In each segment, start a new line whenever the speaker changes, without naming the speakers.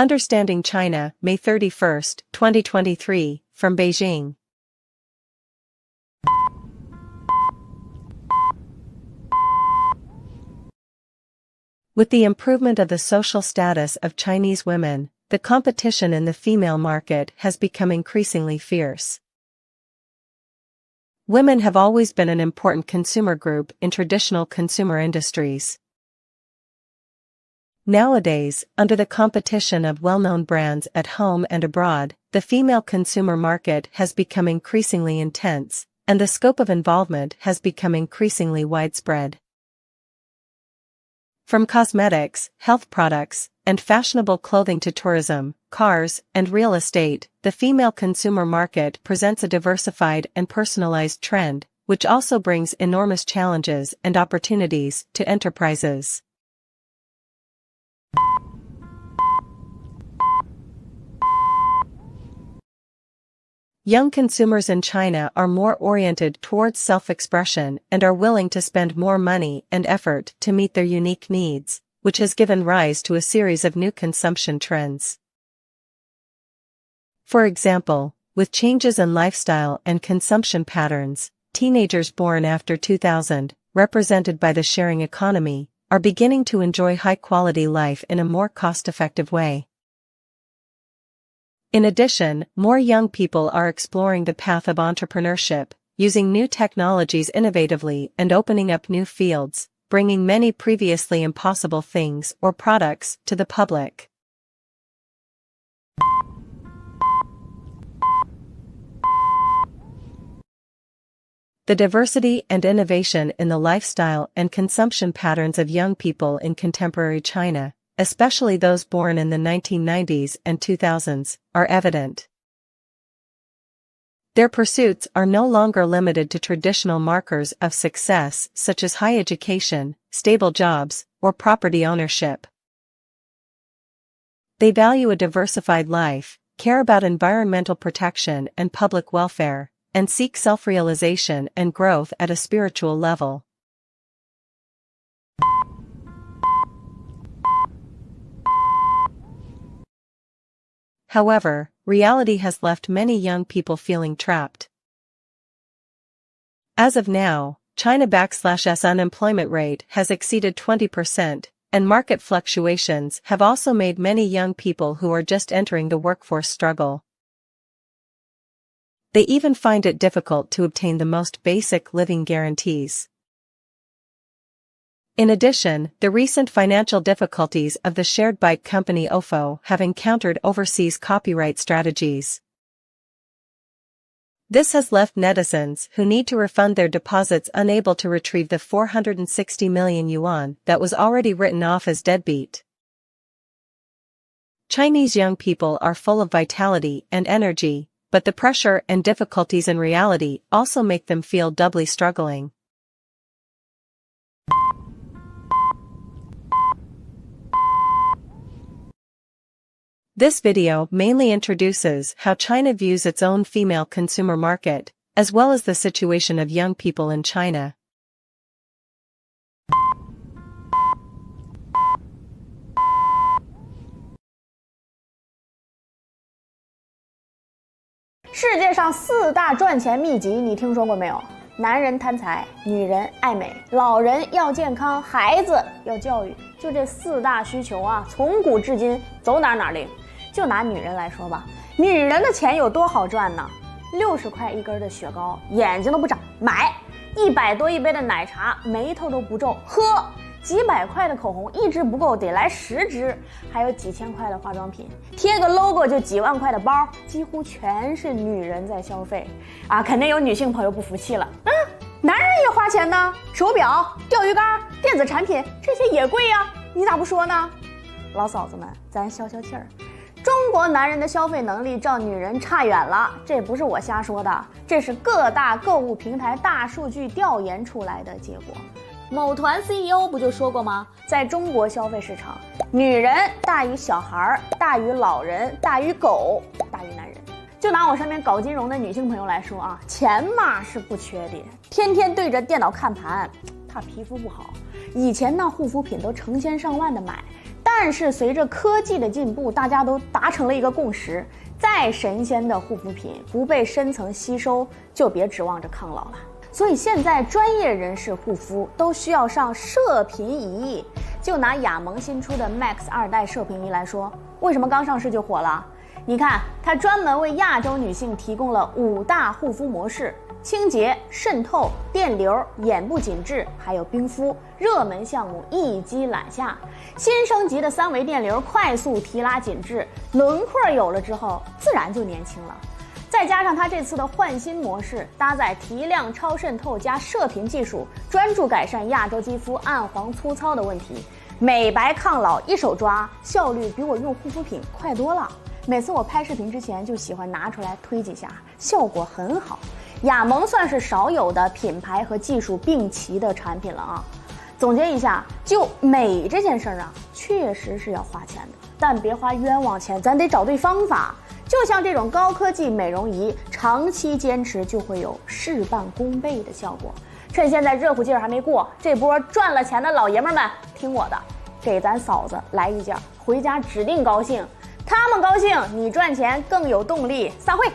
Understanding China, May 31, 2023, from Beijing. With the improvement of the social status of Chinese women, the competition in the female market has become increasingly fierce. Women have always been an important consumer group in traditional consumer industries. Nowadays, under the competition of well-known brands at home and abroad, the female consumer market has become increasingly intense, and the scope of involvement has become increasingly widespread. From cosmetics, health products, and fashionable clothing to tourism, cars, and real estate, the female consumer market presents a diversified and personalized trend, which also brings enormous challenges and opportunities to enterprises. Young consumers in China are more oriented towards self-expression and are willing to spend more money and effort to meet their unique needs, which has given rise to a series of new consumption trends. For example, with changes in lifestyle and consumption patterns, teenagers born after 2000, represented by the sharing economy, are beginning to enjoy high-quality life in a more cost-effective way. In addition, more young people are exploring the path of entrepreneurship, using new technologies innovatively and opening up new fields, bringing many previously impossible things or products to the public. The diversity and innovation in the lifestyle and consumption patterns of young people in contemporary China, especially those born in the 1990s and 2000s, are evident. Their pursuits are no longer limited to traditional markers of success such as high education, stable jobs, or property ownership. They value a diversified life, care about environmental protection and public welfare, and seek self-realization and growth at a spiritual level. However, reality has left many young people feeling trapped. As of now, China/S unemployment rate has exceeded 20%, and market fluctuations have also made many young people who are just entering the workforce struggle. They even find it difficult to obtain the most basic living guarantees. In addition, the recent financial difficulties of the shared bike company Ofo have encountered overseas copyright strategies. This has left netizens who need to refund their deposits unable to retrieve the 460 million yuan that was already written off as deadbeat. Chinese young people are full of vitality and energy, but the pressure and difficulties in reality also make them feel doubly struggling. This video mainly introduces how China views its own female consumer market, as well as the situation of young people in China.
"世界上4大赚钱秘籍，你听说过没有？男人贪财，女人爱美，老人要健康，孩子要教育。就这4大需求啊，从古至今走哪哪灵。就拿女人来说吧，女人的钱有多好赚呢？60块一根的雪糕，眼睛都不长，买；100多一杯的奶茶，眉头都不皱，喝；几百块的口红，1支不够，得来10支；还有几千块的化妆品，贴个 logo 就几万块的包，几乎全是女人在消费啊！肯定有女性朋友不服气了，男人也花钱呢，手表、钓鱼竿、电子产品这些也贵呀，你咋不说呢？老嫂子们，咱消消气儿。中国男人的消费能力照女人差远了，这不是我瞎说的，这是各大购物平台大数据调研出来的结果。某团 CEO 不就说过吗？在中国消费市场，女人大于小孩，大于老人，大于狗，大于男人。就拿我身边搞金融的女性朋友来说啊，钱嘛是不缺的，天天对着电脑看盘，怕皮肤不好。以前那护肤品都成千上万的买，但但是随着科技的进步，大家都达成了一个共识，再神仙的护肤品不被深层吸收，就别指望着抗老了。所以现在专业人士护肤都需要上射频仪艺。就拿雅萌新出的 Max 2代射频仪来说，为什么刚上市就火了？你看，它专门为亚洲女性提供了5大护肤模式：清洁、渗透、电流、眼部紧致，还有冰敷，热门项目一机揽下。新升级的3维电流快速提拉紧致，轮廓有了之后，自然就年轻了。再加上它这次的焕新模式，搭载提亮超渗透加射频技术，专注改善亚洲肌肤暗黄粗糙的问题，美白抗老一手抓，效率比我用护肤品快多了。每次我拍视频之前就喜欢拿出来推几下，效果很好。雅萌算是少有的品牌和技术并齐的产品了啊。总结一下，就美这件事儿啊，确实是要花钱的，但别花冤枉钱，咱得找对方法。就像这种高科技美容仪，长期坚持就会有事半功倍的效果。趁现在热乎劲儿还没过，这波赚了钱的老爷们们，听我的，给咱嫂子来一件，回家指定高兴。他们高兴，你赚钱更有动力。散会。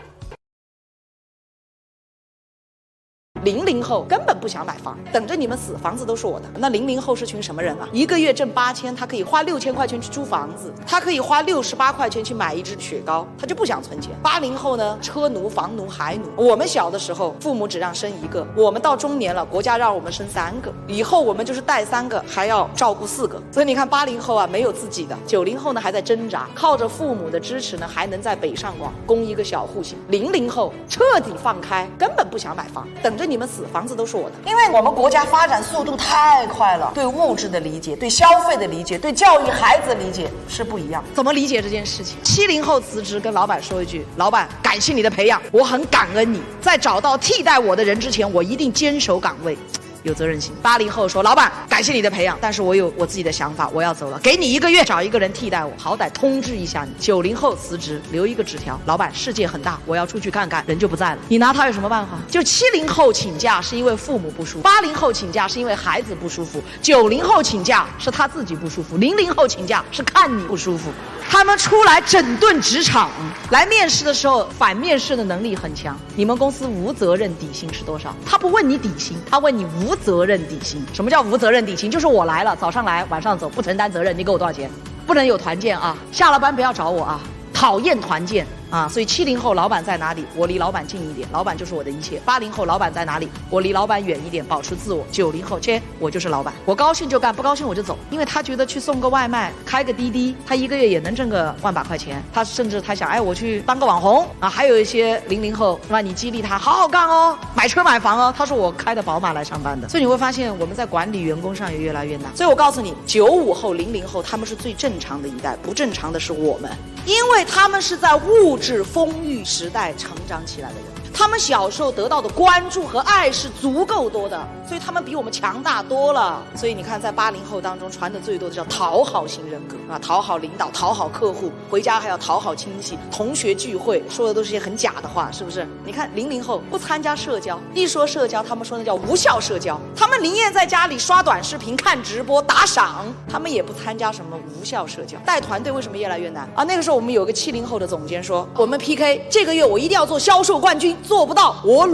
00后根本不想买房，等着你们死，房子都是我的。那00后是群什么人啊？一个月挣8000，他可以花6000块钱去租房子，他可以花68块钱去买一支雪糕，他就不想存钱。80后呢，车奴、房奴、孩奴。我们小的时候，父母只让生1个，我们到中年了，国家让我们生3个，以后我们就是带3个，还要照顾4个。所以你看，80后啊没有自己的，90后呢还在挣扎，靠着父母的支持呢，还能在北上广供一个小户型。00后彻底放开，根本不想买房，等着你们死，房子都是我的。因为我们国家发展速度太快了，对物质的理解，对消费的理解，对教育孩子的理解是不一样。怎么理解这件事情？70后辞职，跟老板说一句：老板，感谢你的培养，我很感恩你，在找到替代我的人之前，我一定坚守岗位。有责任心。80后说，老板感谢你的培养，但是我有我自己的想法，我要走了，给你1个月找一个人替代我，好歹通知一下你。90后辞职，留一个纸条，老板世界很大，我要出去看看，人就不在了，你拿他有什么办法？就70后请假是因为父母不舒服，80后请假是因为孩子不舒服，90后请假是他自己不舒服，00后请假是看你不舒服。他们出来整顿职场，来面试的时候反面试的能力很强。你们公司无责任底薪是多少？他不问你底薪，他问你无责任底薪。什么叫无责任底薪？就是我来了，早上来晚上走，不承担责任，你给我多少钱？不能有团建啊，下了班不要找我啊，讨厌团建啊。所以70后老板在哪里，我离老板近一点，老板就是我的一切。80后老板在哪里，我离老板远一点，保持自我。90后切，我就是老板，我高兴就干，不高兴我就走。因为他觉得去送个外卖，开个滴滴，他1个月也能挣个100把块钱。他甚至他想，哎，我去当个网红啊。还有一些00后，是吧？你激励他好好干哦，买车买房哦。他说我开的宝马来上班的。所以你会发现我们在管理员工上也越来越难。所以我告诉你，95后、00后他们是最正常的一代，不正常的是我们，因为他们是在物质丰裕时代成长起来的人，他们小时候得到的关注和爱是足够多的，所以他们比我们强大多了。所以你看，在80后当中传的最多的叫讨好型人格啊，讨好领导，讨好客户，回家还要讨好亲戚，同学聚会说的都是些很假的话，是不是？你看00后不参加社交，一说社交，他们说那叫无效社交，他们宁愿在家里刷短视频、看直播、打赏，他们也不参加什么无效社交。带团队为什么越来越难啊？那个时候我们有个70后的总监说，我们 PK 这个月我一定要做销售冠军，做不到我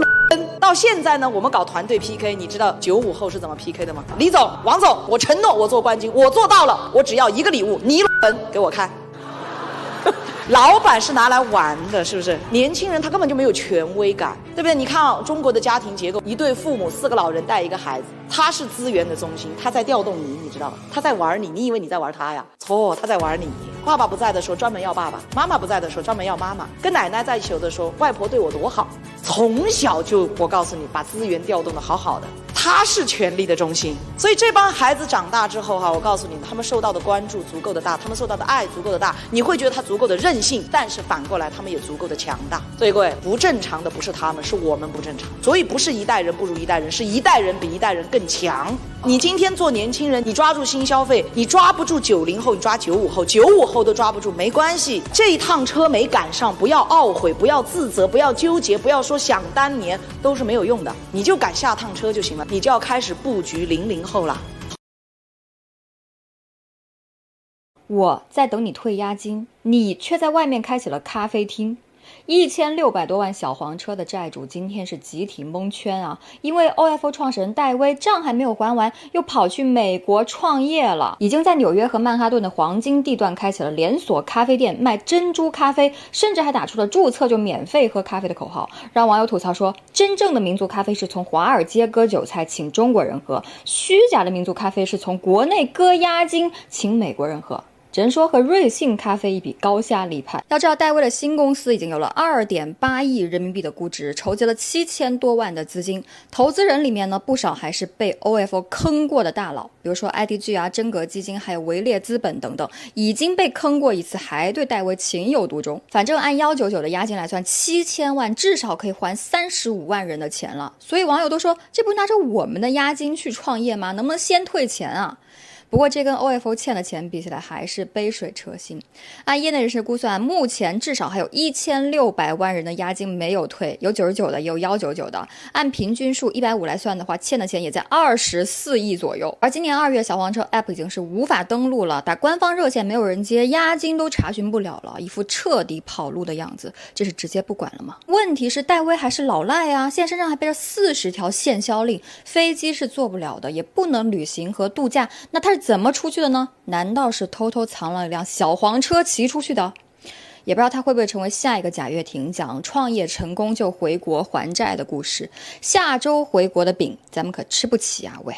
到现在呢，我们搞团队 PK， 你知道95后是怎么 PK 的吗？李总、王总，我承诺我做冠军，我做到了，我只要1个礼物，你给我看。老板是拿来玩的，是不是？年轻人他根本就没有权威感，对不对？你看啊，中国的家庭结构，一对父母4个老人带1个孩子，他是资源的中心，他在调动你，你知道吧？他在玩你，你以为你在玩他呀？错，他在玩你。爸爸不在的时候专门要爸爸，妈妈不在的时候专门要妈妈，跟奶奶在一起的时候，外婆对我多好。从小就，我告诉你，把资源调动的好好的，他是权力的中心。所以这帮孩子长大之后哈，我告诉你，他们受到的关注足够的大，他们受到的爱足够的大，你会觉得他足够的任性，但是反过来他们也足够的强大。所以各位，不正常的不是他们，是我们不正常。所以不是一代人不如一代人，是一代人比一代人更强。你今天做年轻人，你抓住新消费，你抓不住90后，你抓95后，95后都抓不住，没关系，这一趟车没赶上，不要懊悔，不要自责，不要纠结，不要说想当年，都是没有用的，你就赶下趟车就行了，你就要开始布局00后了。
我在等你退押金，你却在外面开启了咖啡厅。1600多万小黄车的债主今天是集体蒙圈啊！因为 OFO 创始人戴威账还没有还完，又跑去美国创业了，已经在纽约和曼哈顿的黄金地段开启了连锁咖啡店，卖珍珠咖啡，甚至还打出了注册就免费喝咖啡的口号，让网友吐槽说，真正的民族咖啡是从华尔街割韭菜请中国人喝，虚假的民族咖啡是从国内割押金请美国人喝。只能说和瑞幸咖啡一比高下立判。要知道戴威的新公司已经有了2.8亿人民币的估值，筹集了7000多万的资金，投资人里面呢不少还是被 OFO 坑过的大佬，比如说 IDG 啊、真格基金还有维列资本等等，已经被坑过一次还对戴威情有独钟。反正按199的押金来算，7000万至少可以还35万人的钱了，所以网友都说，这不拿着我们的押金去创业吗？能不能先退钱啊？不过这跟 OFO 欠的钱比起来还是杯水车薪。按业内人士估算，目前至少还有1600万人的押金没有退，有99的，也有199的。按平均数150来算的话，欠的钱也在24亿左右。而今年2月，小黄车 App 已经是无法登录了，打官方热线没有人接，押金都查询不了了，一副彻底跑路的样子，这是直接不管了吗？问题是戴威还是老赖啊，现在身上还背着40条限销令，飞机是坐不了的，也不能旅行和度假，那他是怎么出去的呢？难道是偷偷藏了一辆小黄车骑出去的？也不知道他会不会成为下一个贾跃亭讲创业成功就回国还债的故事。下周回国的饼咱们可吃不起啊喂。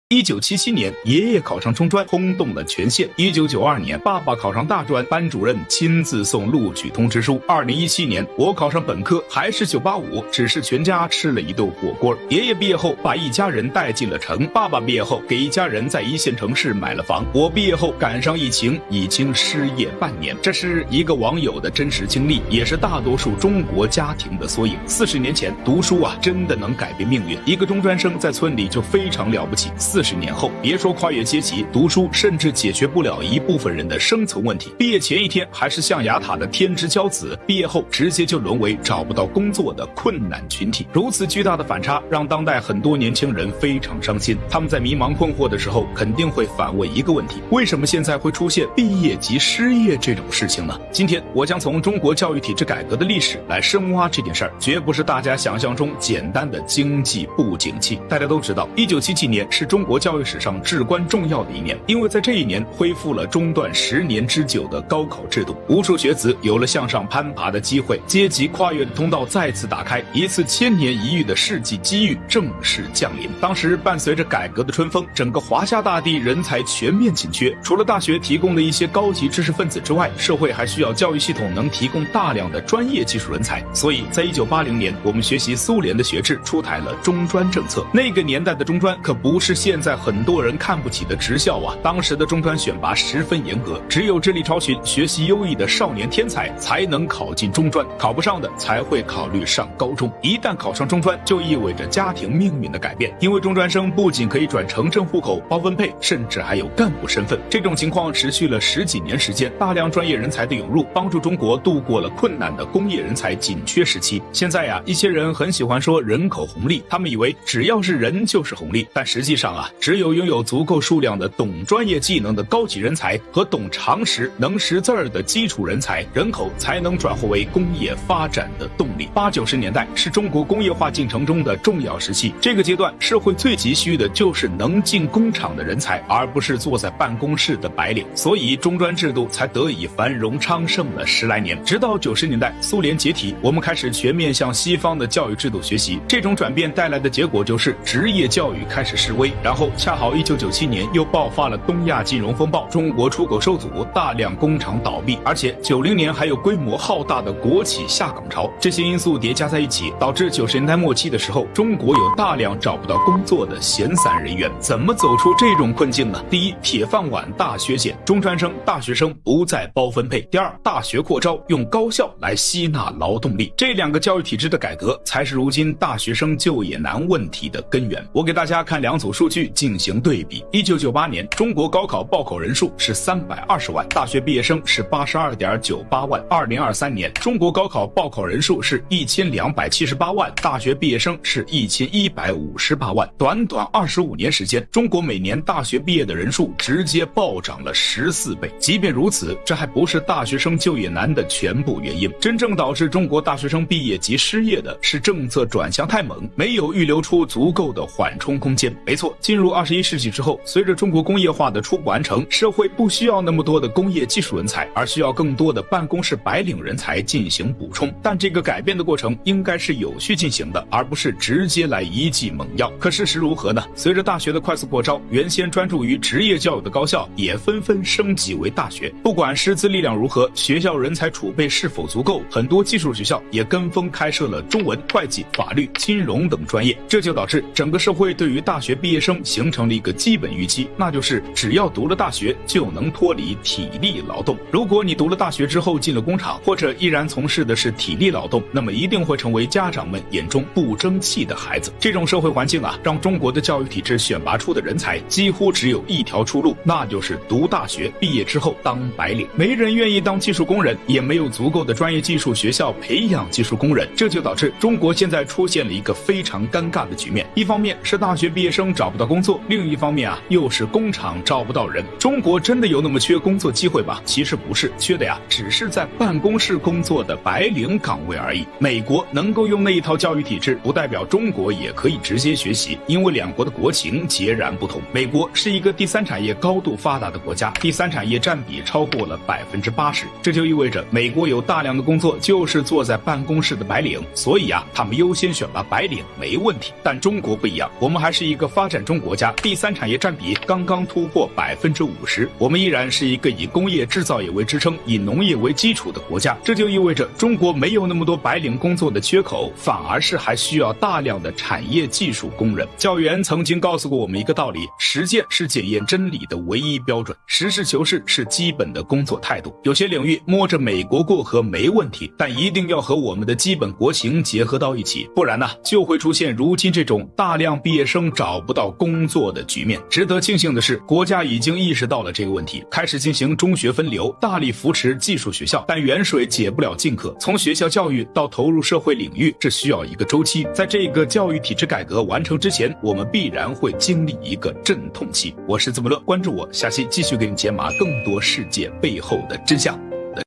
1977年，爷爷考上中专，轰动了全县。1992年，爸爸考上大专，班主任亲自送录取通知书。2017年，我考上本科，还是985，只是全家吃了一顿火锅。爷爷毕业后把一家人带进了城，爸爸毕业后给一家人在1线城市买了房。我毕业后赶上疫情，已经失业半年。这是一个网友的真实经历，也是大多数中国家庭的缩影。40年前，读书啊，真的能改变命运。一个中专生在村里就非常了不起。40年后，别说跨越阶级，读书甚至解决不了一部分人的生存问题。毕业前一天还是象牙塔的天之骄子，毕业后直接就沦为找不到工作的困难群体。如此巨大的反差，让当代很多年轻人非常伤心。他们在迷茫困惑的时候，肯定会反问一个问题：为什么现在会出现毕业即失业这种事情呢？今天我将从中国教育体制改革的历史来深挖这件事儿，绝不是大家想象中简单的经济不景气。大家都知道，1977年是中国教育史上至关重要的一年，因为在这一年恢复了中断10年之久的高考制度，无数学子有了向上攀爬的机会，阶级跨越的通道再次打开，一次千年一遇的世纪机遇正式降临。当时伴随着改革的春风，整个华夏大地人才全面紧缺，除了大学提供的一些高级知识分子之外，社会还需要教育系统能提供大量的专业技术人才。所以在1980年，我们学习苏联的学制，出台了中专政策。那个年代的中专可不是现在很多人看不起的职校啊，当时的中专选拔十分严格，只有智力超群、学习优异的少年天才才能考进中专，考不上的才会考虑上高中。一旦考上中专，就意味着家庭命运的改变，因为中专生不仅可以转城镇户口、包分配，甚至还有干部身份。这种情况持续了10几年时间，大量专业人才的涌入，帮助中国度过了困难的工业人才紧缺时期。现在呀，一些人很喜欢说人口红利，他们以为只要是人就是红利，但实际上啊，只有拥有足够数量的懂专业技能的高级人才和懂常识、能识字儿的基础人才，人口才能转化为工业发展的动力。80、90年代是中国工业化进程中的重要时期，这个阶段社会最急需的就是能进工厂的人才，而不是坐在办公室的白领，所以中专制度才得以繁荣昌盛了10来年。直到90年代苏联解体，我们开始全面向西方的教育制度学习，这种转变带来的结果就是职业教育开始式微，然后恰好1997年又爆发了东亚金融风暴，中国出口受阻，大量工厂倒闭，而且90年还有规模浩大的国企下岗潮。这些因素叠加在一起，导致90年代末期的时候，中国有大量找不到工作的闲散人员。怎么走出这种困境呢？第一，铁饭碗大削减，中专生、大学生不再包分配。第二，大学扩招，用高校来吸纳劳动力。这两个教育体制的改革，才是如今大学生就业难问题的根源。我给大家看2组数据。据进行对比。1998年，中国高考报考人数是320万，大学毕业生是82.98万。2023年，中国高考报考人数是1278万，大学毕业生是1158万。短短25年时间，中国每年大学毕业的人数直接暴涨了14倍。即便如此，这还不是大学生就业难的全部原因。真正导致中国大学生毕业及失业的是政策转向太猛，没有预留出足够的缓冲空间。没错，进入21世纪之后，随着中国工业化的初步完成，社会不需要那么多的工业技术人才，而需要更多的办公室白领人才进行补充。但这个改变的过程应该是有序进行的，而不是直接来一剂猛药。可事实如何呢？随着大学的快速扩招，原先专注于职业教育的高校也纷纷升级为大学。不管师资力量如何，学校人才储备是否足够，很多技术学校也跟风开设了中文、会计、法律、金融等专业。这就导致整个社会对于大学毕业生形成了一个基本预期，那就是只要读了大学就能脱离体力劳动。如果你读了大学之后进了工厂，或者依然从事的是体力劳动，那么一定会成为家长们眼中不争气的孩子。这种社会环境啊，让中国的教育体制选拔出的人才几乎只有一条出路，那就是读大学，毕业之后当白领。没人愿意当技术工人，也没有足够的专业技术学校培养技术工人，这就导致中国现在出现了一个非常尴尬的局面。一方面是大学毕业生找不到工作，另一方面啊，又是工厂招不到人。中国真的有那么缺工作机会吗？其实不是，缺的呀，只是在办公室工作的白领岗位而已。美国能够用那一套教育体制，不代表中国也可以直接学习，因为两国的国情截然不同。美国是一个第三产业高度发达的国家，第三产业占比超过了80%，这就意味着美国有大量的工作就是坐在办公室的白领，所以啊，他们优先选拔白领没问题。但中国不一样，我们还是一个发展中国家，第三产业占比刚刚突破50%，我们依然是一个以工业制造业为支撑，以农业为基础的国家。这就意味着中国没有那么多白领工作的缺口，反而是还需要大量的产业技术工人。教员曾经告诉过我们一个道理，实践是检验真理的唯一标准，实事求是是基本的工作态度。有些领域摸着美国过河没问题，但一定要和我们的基本国情结合到一起，不然呢，就会出现如今这种大量毕业生找不到工作的局面。值得庆幸的是，国家已经意识到了这个问题，开始进行中学分流，大力扶持技术学校。但远水解不了近渴，从学校教育到投入社会领域，这需要一个周期。在这个教育体制改革完成之前，我们必然会经历一个阵痛期。我是这么乐，关注我，下期继续给你解码更多世界背后的真相。